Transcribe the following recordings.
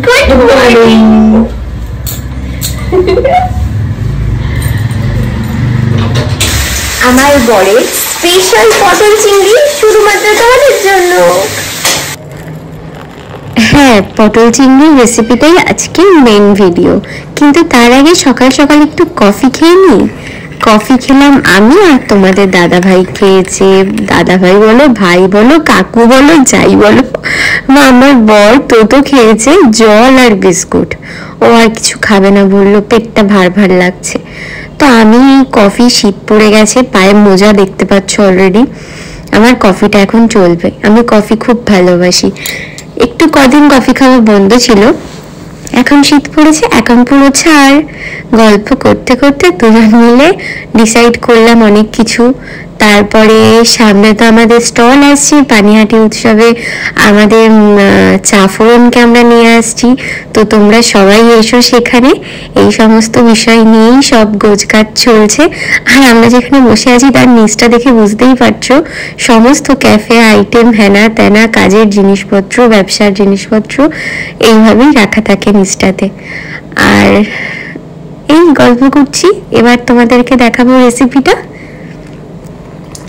Good morning. আমার বরের special পটল চিংড়ি শুধুমাত্র তোমাদের জন্য। হ্যাঁ, পটল চিংড়ির রেসিপিটাই আজকে মেন ভিডিও, কিন্তু তার আগে সকাল সকাল একটু কফি খেয়ে নিই। কফি খেলাম আমি, আর তোমাদের দাদা ভাই খেয়েছে। দাদা ভাই বলো, ভাই বলো, কাকু বলো, যাই বলো। আমার বর তো খেয়েছে জল আর বিস্কুট। ও আর কিছু খাবে না, বললো পেটটা ভার ভার লাগছে। তো আমি কফি, শীত পড়ে গেছে, পায়ে মোজা দেখতে পাচ্ছ অলরেডি। আমার কফিটা এখন চলবে, আমি কফি খুব ভালোবাসি। একটু কদিন কফি খাওয়া বন্ধ ছিল, এখন শীত পড়েছে, এখন পুরো ছাড়। গল্প করতে করতে দুজন মিলে ডিসাইড করলাম অনেক কিছু। তারপরে সামনে তো আমাদের স্টল আসছে, পানিহাটি উৎসবে আমাদের চা ফোড়নকে আমরা নিয়ে আসছি। তো তোমরা সবাই এসো সেখানে। এই সমস্ত বিষয় নিয়েই সব গোছগাছ চলছে। আর আমরা যেখানে বসে আছি তার নিচটা দেখে বুঝতেই পারছো, সমস্ত ক্যাফে আইটেম, হেনা তেনা, কাজের জিনিসপত্র, ব্যবসার জিনিসপত্র এইভাবেই রাখা থাকে নিচটাতে। আর এই গল্প করছি, এবার তোমাদেরকে দেখাবো রেসিপিটা।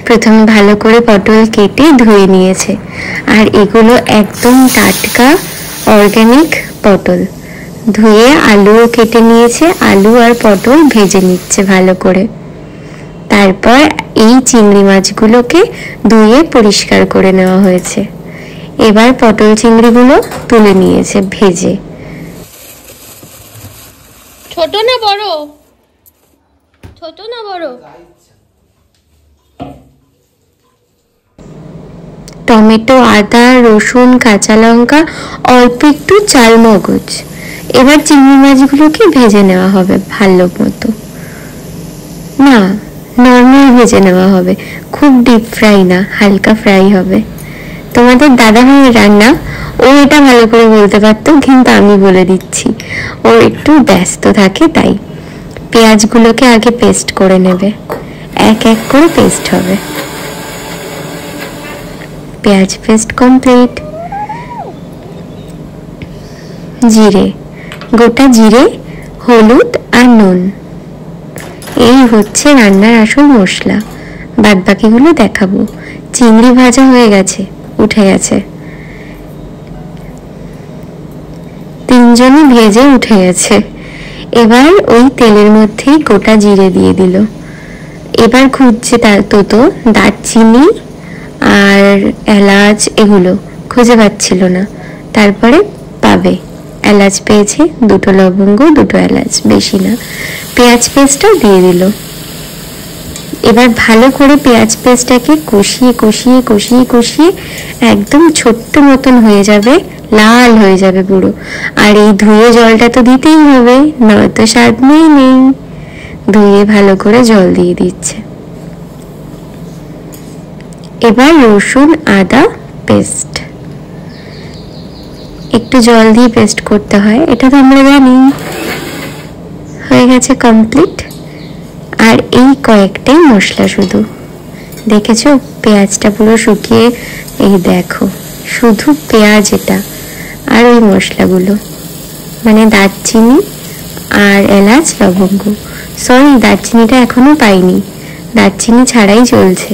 প্রথমে ভালো করে পটল কেটে ধুয়ে নিয়েছে, আর এগুলো একদম টাটকা অর্গানিক পটল। ধুয়ে আলুও কেটে নিয়েছে, আলু আর পটল ভেজে নিচ্ছে ভালো করে। তারপর এই চিংড়ি মাছগুলোকে ধুয়ে পরিষ্কার করে নেওয়া হয়েছে। এবার পটল চিংড়িগুলো তুলে নিয়েছে ভেজে। ছোট না বড়? ছোট না বড়? টমেটো, আদা, রসুন, কাঁচা লঙ্কা, অল্প একটু চাল মগজ। এবার চিংড়ি মাছগুলোকে ভেজে নেওয়া হবে ভালো মতো। না, নর্মাল ভেজে নেওয়া হবে, খুব ডিপ ফ্রাই না, হালকা ফ্রাই হবে। তোমাদের দাদা ভাইয়ের রান্না, ও এটা ভালো করে বলতে পারতো, কিন্তু আমি বলে দিচ্ছি, ও একটু ব্যস্ত থাকে তাই। পেঁয়াজগুলোকে আগে পেস্ট করে নেবে, এক এক করে পেস্ট হবে। পেঁয়াজ পেস্ট কমপ্লিট। জিরে, গোটা জিরে, হলুদ আর নুন, এই হচ্ছে রান্নার আসল মশলা। বাদ বাকিগুলো দেখাবো। চিংড়ি ভাজা হয়ে গেছে, উঠে গেছে, তিনজনই ভেজে উঠে গেছে। এবার ওই তেলের মধ্যেই গোটা জিরে দিয়ে দিল। এবার খুঁজছে তার তো দারচিনি আর এলাচ, এগুলো খুঁজে পাচ্ছিল না। তারপরে পাবে, এলাচ পেয়েছে, দুটো লবঙ্গ, দুটো এলাচ, বেশি না। পেঁয়াজ পেস্টটাও দিয়ে দিল। এবার ভালো করে পেঁয়াজ পেস্টটাকে কষিয়ে কষিয়ে কষিয়ে কষিয়ে একদম ছোট্ট মতন হয়ে যাবে, লাল হয়ে যাবে পুরো। আর এই ধুয়ে জলটা তো দিতেই হবে, নয়তো স্বাদ নেই। ধুয়ে ভালো করে জল দিয়ে দিচ্ছে। এবার রসুন আদা পেস্ট, একটু জল দিয়ে পেস্ট করতে হয়, এটা তো আমরা জানি। হয়ে গেছে কমপ্লিট। আর এই কয়েকটাই মশলা শুধু, দেখেছো পেঁয়াজটা পুরো শুকিয়ে, এই দেখো শুধু পেঁয়াজ এটা, আর ওই মশলাগুলো মানে দারচিনি আর এলাচ, লবঙ্গ। সরি, দারচিনিটা এখনো পাইনি, দারচিনি ছাড়াই চলছে।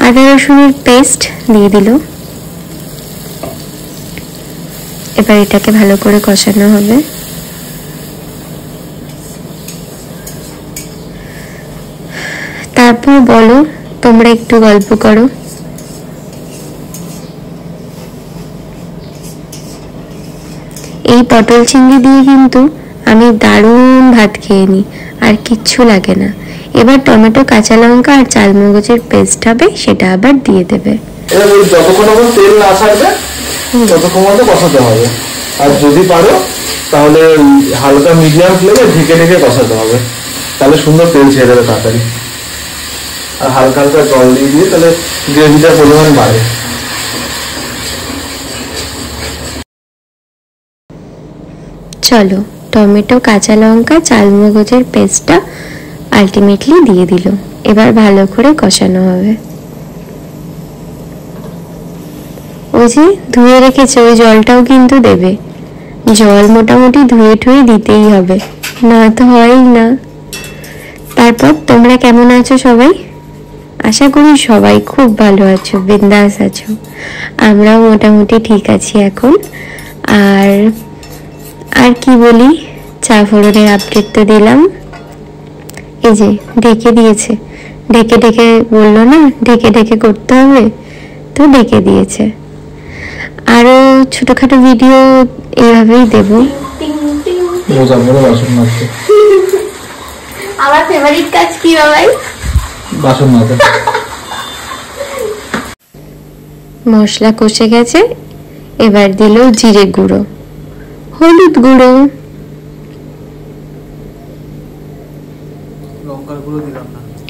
আদা রসুনের পেস্ট দিয়ে দিল। এবার এটাকে ভালো করে কষানো হবে। তারপর বলো, তোমরা একটু গল্প করো। এই পটল চিংড়ি দিয়ে কিন্তু আমি দারুণ ভাত খেয়ে নিই, আর কিচ্ছু লাগে না। এবার টমেটো, কাঁচা লঙ্কা আর চাল মগজের পেস্ট হবে, সেটা আবার দিয়ে দেবে। যতক্ষণ আমার তেল না ছাড়বে ততক্ষণ মতো কষাতে হবে। আর যদি পারো তাহলে হালকা মিডিয়াম ফ্লেমে ঢেকে ঢেকে কষাতে হবে, তাহলে সুন্দর তেল ছেড়ে দেবে তাড়াতাড়ি। আর হালকা হালকা জল দিয়ে দিয়ে তাহলে গ্রেভিটার পরিমাণ বাড়ে। চলো, টমেটো, কাঁচা লঙ্কা, চাল মগজের পেস্টটা আলটিমেটলি দিয়ে দিল। এবার ভালো করে কষানো হবে। ওই যে ধুয়ে রেখেছে ওই জলটাও কিন্তু দেবে। জল মোটামুটি ধুয়ে ঠুয়ে দিতেই হবে, না তো হয়ই না। তারপর তোমরা কেমন আছো সবাই? আশা করি সবাই খুব ভালো আছো, বিন্দাস আছো। আমরাও মোটামুটি ঠিক আছি এখন। আর আর কি বলি, চা ফোড়নের আপডেট তো দিলাম। এই যে ঢেকে দিয়েছে, ঢেকে ঢেকে বললো না ঢেকে ঢেকে করতে হবে, তো ঢেকে দিয়েছে। আরো ছোটখাটো ভিডিও এইভাবেই দেব। আমার ফেভারিট কাজ কি বাবাই? বাসন মাজা। মশলা কষে গেছে, এবার দিল জিরে গুঁড়ো, হলুদ গুঁড়ো,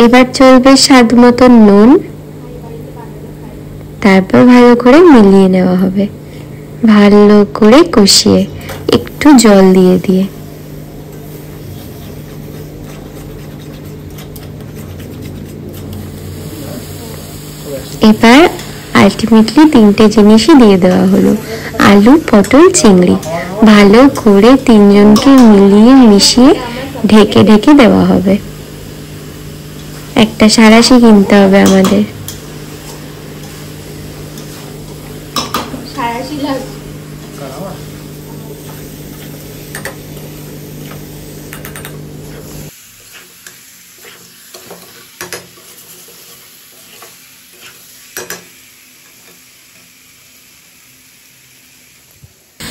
এবার চলবে স্বাদ মতো নুন। তারপর ভালো করে মিলিয়ে নেওয়া হবে, ভালো করে কষিয়ে একটু জল দিয়ে দিয়ে। এবার আলটিমেটলি তিনটে জিনিসই দিয়ে দেওয়া হলো, আলু, পটল, চিংড়ি। ভালো করে তিনজনকে মিলিয়ে মিশিয়ে ঢেকে ঢেকে দেওয়া হবে। একটা সাঁড়াশি কিনতে হবে আমাদের।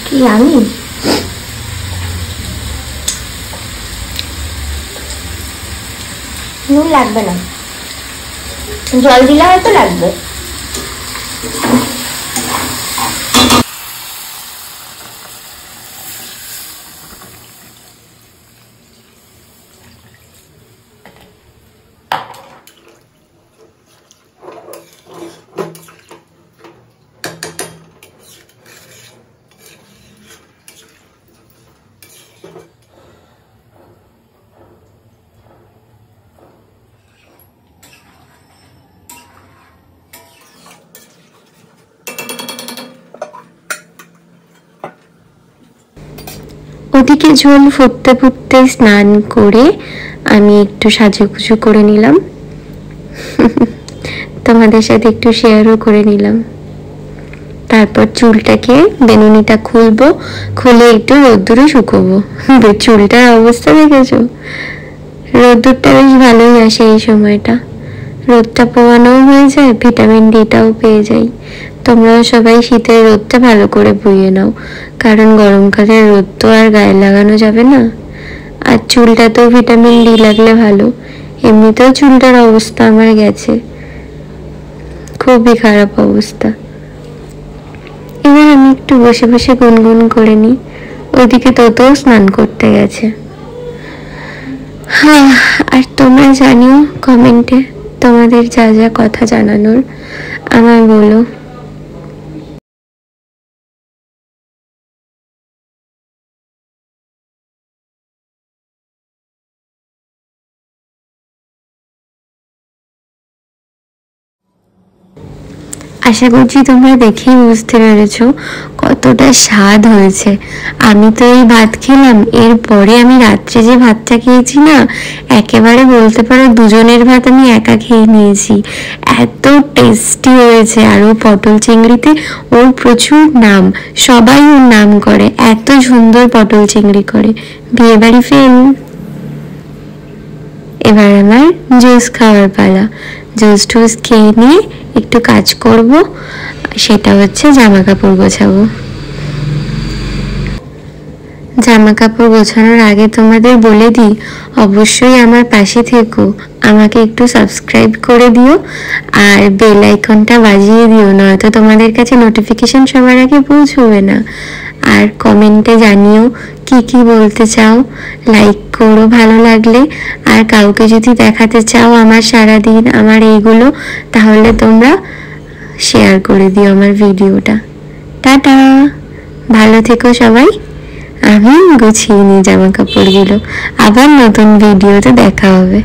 কি আমি নুন লাগবে না, জল দিলে হয়তো লাগবে। ওদিকে ঝোল ফুটতে ফুটতে স্নান করে আমি একটু সাজুগুজু করে নিলাম, তোমাদের সাথে একটু শেয়ারও করে নিলাম। তারপর চুলটাকে বেনুনিটা খুলবো, খুলে একটু রোদ্দুরে শুকোবো। চুলটার অবস্থা দেখেছো? রোদ্দুরটা বেশ ভালোই আসে এই সময়টা, রোদটা পোয়ানোও হয়ে যায়, ভিটামিন ডিটাও পেয়ে যাই। তোমরাও সবাই শীতের রোদটা ভালো করে বইয়ে নাও, কারণ গরমকালের রোদ তো আর গায়ে লাগানো যাবে না। আর চুলটাতেও ভিটামিন ডি লাগলে ভালো, এমনিতেও চুলটার অবস্থা আমার গেছে, খুবই খারাপ অবস্থা। এবার আমি একটু বসে বসে গুনগুন করে নিই, ওইদিকে তোতেও স্নান করতে গেছে। হ্যাঁ, আর তোমরা জানিও কমেন্টে তোমাদের যা যা কথা জানানোর আমায় বলো। আশা করছি তোমরা দেখেই বুঝতে পেরেছ কতটা স্বাদ হয়েছে। আমি তো এই ভাত খেলাম, এরপরে আমি রাত্রে যে ভাতটা খেয়েছি না, একেবারে বলতে পারো দুজনের ভাত আমি একা খেয়ে নিয়েছি, এত টেস্টি হয়েছে। আর ও পটল চিংড়িতে ওর প্রচুর নাম, সবাই ওর নাম করে, এত সুন্দর পটল চিংড়ি করে, বিয়ে বাড়ি ফেল। এবার আমার জুস খাওয়ার পালা, জুস টুস খেয়ে নিয়ে একটু কাজ করব, সেটা হচ্ছে জামা কাপড় গোছাবো। জামা কাপড় গোছানোর আগে তোমাদের বলে দিই, অবশ্যই আমার পাশে থেকো, আমাকে একটু সাবস্ক্রাইব করে দিও আর বেল আইকনটা বাজিয়ে দিও, নয়তো তোমাদের কাছে নোটিফিকেশন সবার আগে পৌঁছবে না। আর কমেন্টে জানিও কি কি বলতে চাও, লাইক করো ভালো লাগলে। আর কাউকে যদি দেখাতে চাও আমার সারাদিন আমার এইগুলো, তাহলে তোমরা শেয়ার করে দিও আমার ভিডিওটা। টাটা, ভালো থেকো সবাই। আমি গুছিয়ে নিই জামা কাপড়গুলো, আবার নতুন ভিডিওতে দেখা হবে।